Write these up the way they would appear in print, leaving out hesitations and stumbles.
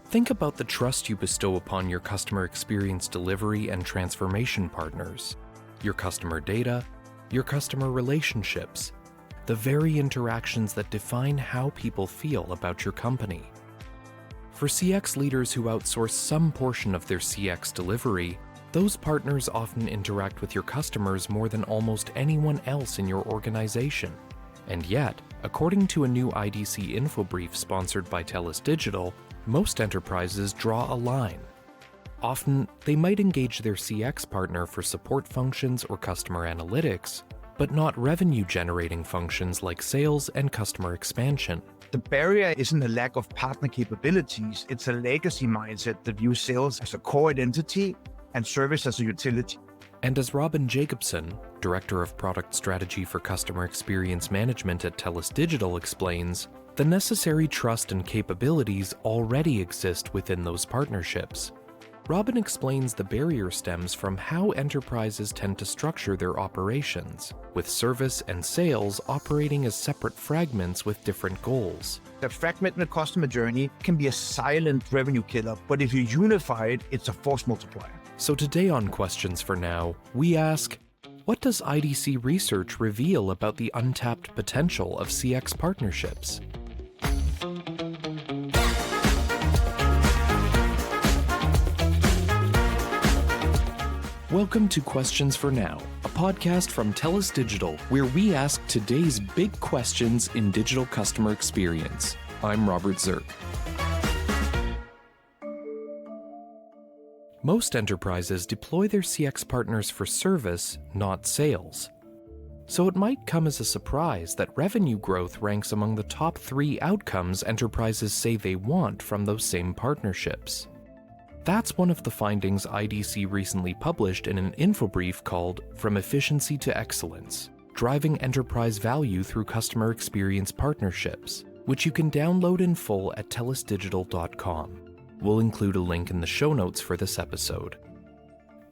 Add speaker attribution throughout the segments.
Speaker 1: Think about the trust you bestow upon your customer experience delivery and transformation partners, your customer data, your customer relationships, the very interactions that define how people feel about your company. For CX leaders who outsource some portion of their CX delivery, those partners often interact with your customers more than almost anyone else in your organization. And yet, according to a new IDC InfoBrief sponsored by TELUS Digital, most enterprises draw a line. Often, they might engage their CX partner for support functions or customer analytics, but not revenue-generating functions like sales and customer expansion.
Speaker 2: The barrier isn't a lack of partner capabilities, it's a legacy mindset that views sales as a core identity and service as a utility.
Speaker 1: And as Robin Jakobsen, Director of Product Strategy for Customer Experience Management at TELUS Digital, explains, the necessary trust and capabilities already exist within those partnerships. Robin explains the barrier stems from how enterprises tend to structure their operations, with service and sales operating as separate fragments with different goals.
Speaker 2: The fragmented customer journey can be a silent revenue killer, but if you unify it, it's a force multiplier.
Speaker 1: So today on Questions for Now, we ask, what does IDC research reveal about the untapped potential of CX partnerships? Welcome to Questions for Now, a podcast from TELUS Digital, where we ask today's big questions in digital customer experience. I'm Robert Zirk. Most enterprises deploy their CX partners for service, not sales. So it might come as a surprise that revenue growth ranks among the top 3 outcomes enterprises say they want from those same partnerships. That's one of the findings IDC recently published in an InfoBrief called From Efficiency to Excellence: Driving Enterprise Value Through Customer Experience Partnerships, which you can download in full at telusdigital.com. We'll include a link in the show notes for this episode.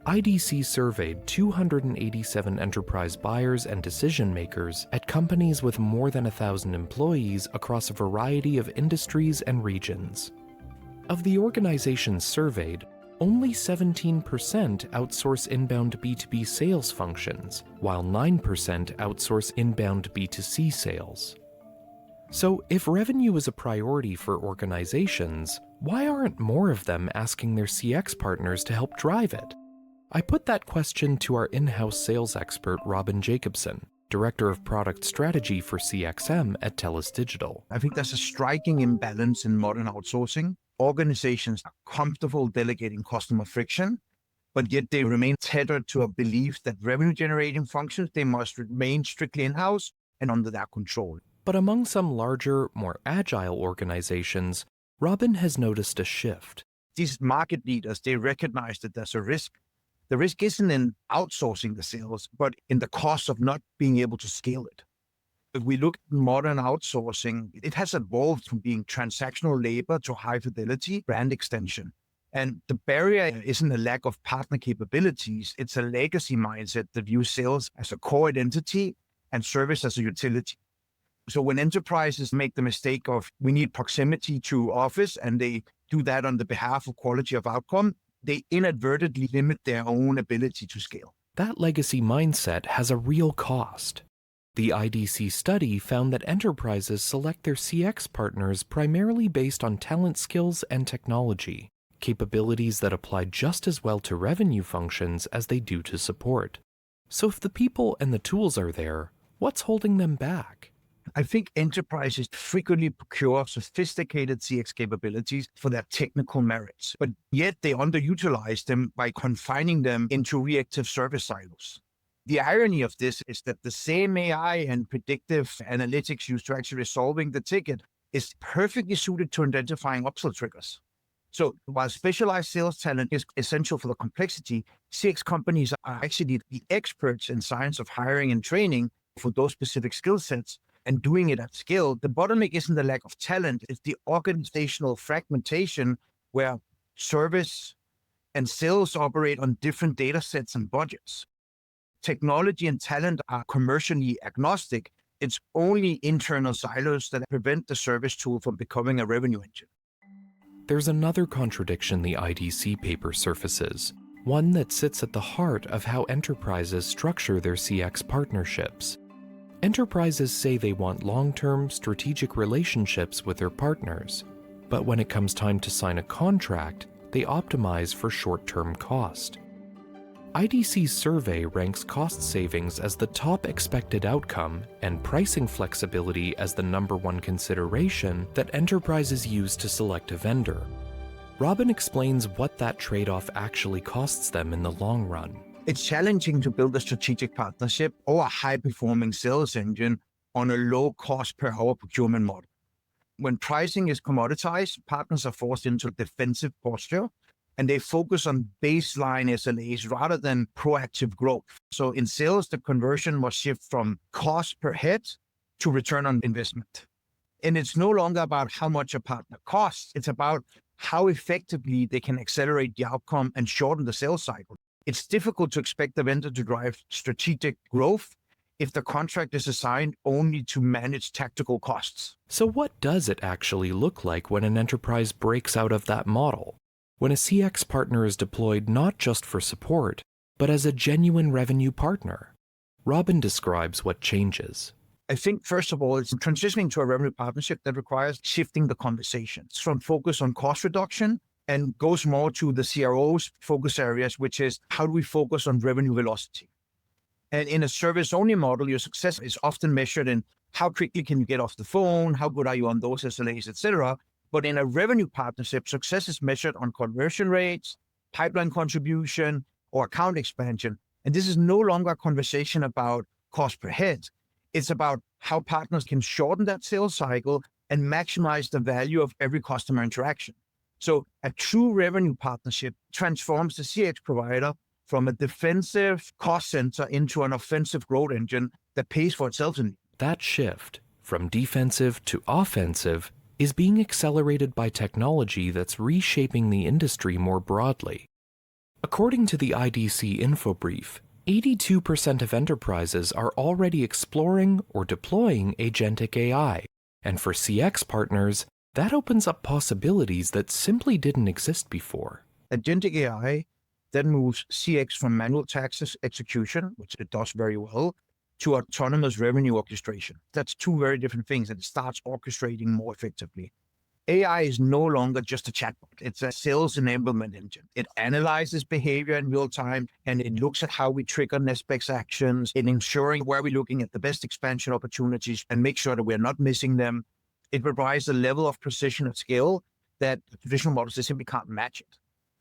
Speaker 1: IDC surveyed 287 enterprise buyers and decision makers at companies with more than 1,000 employees across a variety of industries and regions. Of the organizations surveyed, only 17% outsource inbound B2B sales functions, while 9% outsource inbound B2C sales. So, if revenue is a priority for organizations, why aren't more of them asking their CX partners to help drive it? I put that question to our in-house sales expert, Robin Jakobsen, Director of Product Strategy for CXM at TELUS Digital.
Speaker 2: I think there's a striking imbalance in modern outsourcing. Organizations are comfortable delegating customer friction, but yet they remain tethered to a belief that revenue-generating functions, they must remain strictly in-house and under their control.
Speaker 1: But among some larger, more agile organizations, Robin has noticed a shift.
Speaker 2: These market leaders, they recognize that there's a risk. The risk isn't in outsourcing the sales, but in the cost of not being able to scale it. If we look at modern outsourcing, it has evolved from being transactional labor to high-fidelity brand extension. And the barrier isn't a lack of partner capabilities, it's a legacy mindset that views sales as a core identity and service as a utility. So when enterprises make the mistake of, we need proximity to office, and they do that on the behalf of quality of outcome, they inadvertently limit their own ability to scale.
Speaker 1: That legacy mindset has a real cost. The IDC study found that enterprises select their CX partners primarily based on talent skills and technology, capabilities that apply just as well to revenue functions as they do to support. So if the people and the tools are there, what's holding them back?
Speaker 2: I think enterprises frequently procure sophisticated CX capabilities for their technical merits, but yet they underutilize them by confining them into reactive service silos. The irony of this is that the same AI and predictive analytics used to actually resolving the ticket is perfectly suited to identifying upsell triggers. So while specialized sales talent is essential for the complexity, CX companies are actually the experts in science of hiring and training for those specific skill sets and doing it at scale. The bottleneck isn't the lack of talent, it's the organizational fragmentation where service and sales operate on different data sets and budgets. Technology and talent are commercially agnostic. It's only internal silos that prevent the service tool from becoming a revenue engine.
Speaker 1: There's another contradiction the IDC paper surfaces, one that sits at the heart of how enterprises structure their CX partnerships. Enterprises say they want long-term strategic relationships with their partners, but when it comes time to sign a contract, they optimize for short-term cost. IDC's survey ranks cost savings as the top expected outcome and pricing flexibility as the number one consideration that enterprises use to select a vendor. Robin explains what that trade-off actually costs them in the long run.
Speaker 2: It's challenging to build a strategic partnership or a high-performing sales engine on a low cost per hour procurement model. When pricing is commoditized, partners are forced into a defensive posture, and they focus on baseline SLAs rather than proactive growth. So in sales, the conversion must shift from cost per head to return on investment. And it's no longer about how much a partner costs. It's about how effectively they can accelerate the outcome and shorten the sales cycle. It's difficult to expect the vendor to drive strategic growth if the contract is assigned only to manage tactical costs.
Speaker 1: So what does it actually look like when an enterprise breaks out of that model? When a CX partner is deployed not just for support, but as a genuine revenue partner? Robin describes what changes.
Speaker 2: I think, first of all, it's transitioning to a revenue partnership that requires shifting the conversations from focus on cost reduction and goes more to the CRO's focus areas, which is how do we focus on revenue velocity? And in a service-only model, your success is often measured in how quickly can you get off the phone, how good are you on those SLAs, etc. But in a revenue partnership, success is measured on conversion rates, pipeline contribution, or account expansion. And this is no longer a conversation about cost per head. It's about how partners can shorten that sales cycle and maximize the value of every customer interaction. So a true revenue partnership transforms the CX provider from a defensive cost center into an offensive growth engine that pays for itself.
Speaker 1: That shift from defensive to offensive is being accelerated by technology that's reshaping the industry more broadly. According to the IDC InfoBrief, 82% of enterprises are already exploring or deploying Agentic AI, and for CX partners, that opens up possibilities that simply didn't exist before.
Speaker 2: Agentic AI then moves CX from manual task execution, which it does very well, to autonomous revenue orchestration. That's two very different things, and it starts orchestrating more effectively. AI is no longer just a chatbot. It's a sales enablement engine. It analyzes behavior in real time, and it looks at how we trigger next best actions in ensuring where we're looking at the best expansion opportunities and make sure that we're not missing them. It provides a level of precision at scale that traditional models, they simply can't match it.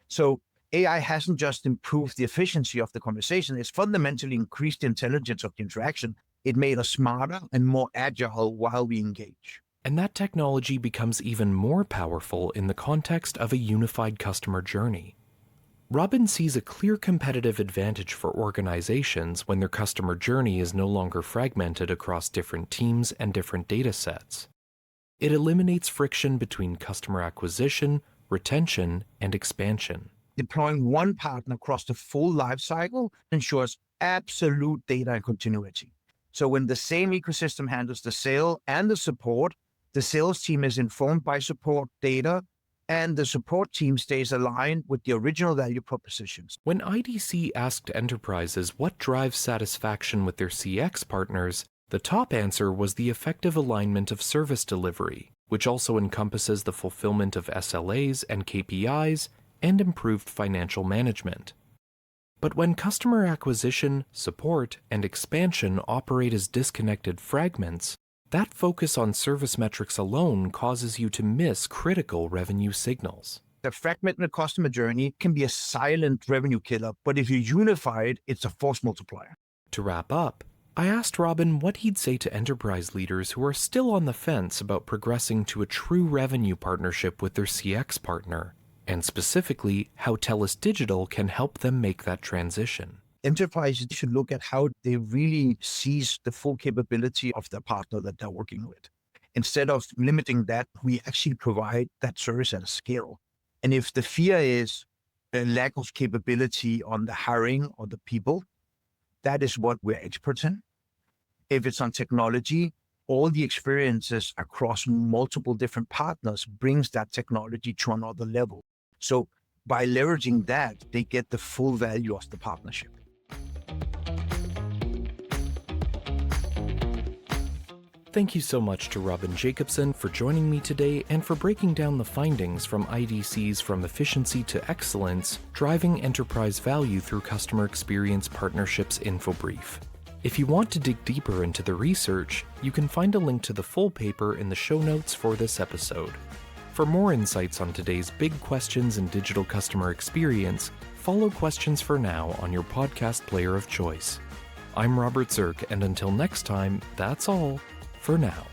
Speaker 2: So AI hasn't just improved the efficiency of the conversation, it's fundamentally increased the intelligence of the interaction. It made us smarter and more agile while we engage.
Speaker 1: And that technology becomes even more powerful in the context of a unified customer journey. Robin sees a clear competitive advantage for organizations when their customer journey is no longer fragmented across different teams and different data sets. It eliminates friction between customer acquisition, retention, and expansion.
Speaker 2: Deploying one partner across the full lifecycle ensures absolute data continuity. So when the same ecosystem handles the sale and the support, the sales team is informed by support data, and the support team stays aligned with the original value propositions.
Speaker 1: When IDC asked enterprises what drives satisfaction with their CX partners, the top answer was the effective alignment of service delivery, which also encompasses the fulfillment of SLAs and KPIs and improved financial management. But when customer acquisition, support, and expansion operate as disconnected fragments, that focus on service metrics alone causes you to miss critical revenue signals.
Speaker 2: The fragmented customer journey can be a silent revenue killer, but if you unify it, it's a force multiplier.
Speaker 1: To wrap up, I asked Robin what he'd say to enterprise leaders who are still on the fence about progressing to a true revenue partnership with their CX partner, and specifically how TELUS Digital can help them make that transition.
Speaker 2: Enterprises should look at how they really seize the full capability of the partner that they're working with. Instead of limiting that, we actually provide that service at a scale. And if the fear is a lack of capability on the hiring or the people, that is what we're experts in. If it's on technology, all the experiences across multiple different partners brings that technology to another level. So by leveraging that, they get the full value of the partnership.
Speaker 1: Thank you so much to Robin Jakobsen for joining me today and for breaking down the findings from IDC's From Efficiency to Excellence, Driving Enterprise Value Through Customer Experience Partnerships InfoBrief. If you want to dig deeper into the research, you can find a link to the full paper in the show notes for this episode. For more insights on today's big questions in digital customer experience, follow Questions for Now on your podcast player of choice. I'm Robert Zirk, and until next time, that's all for now.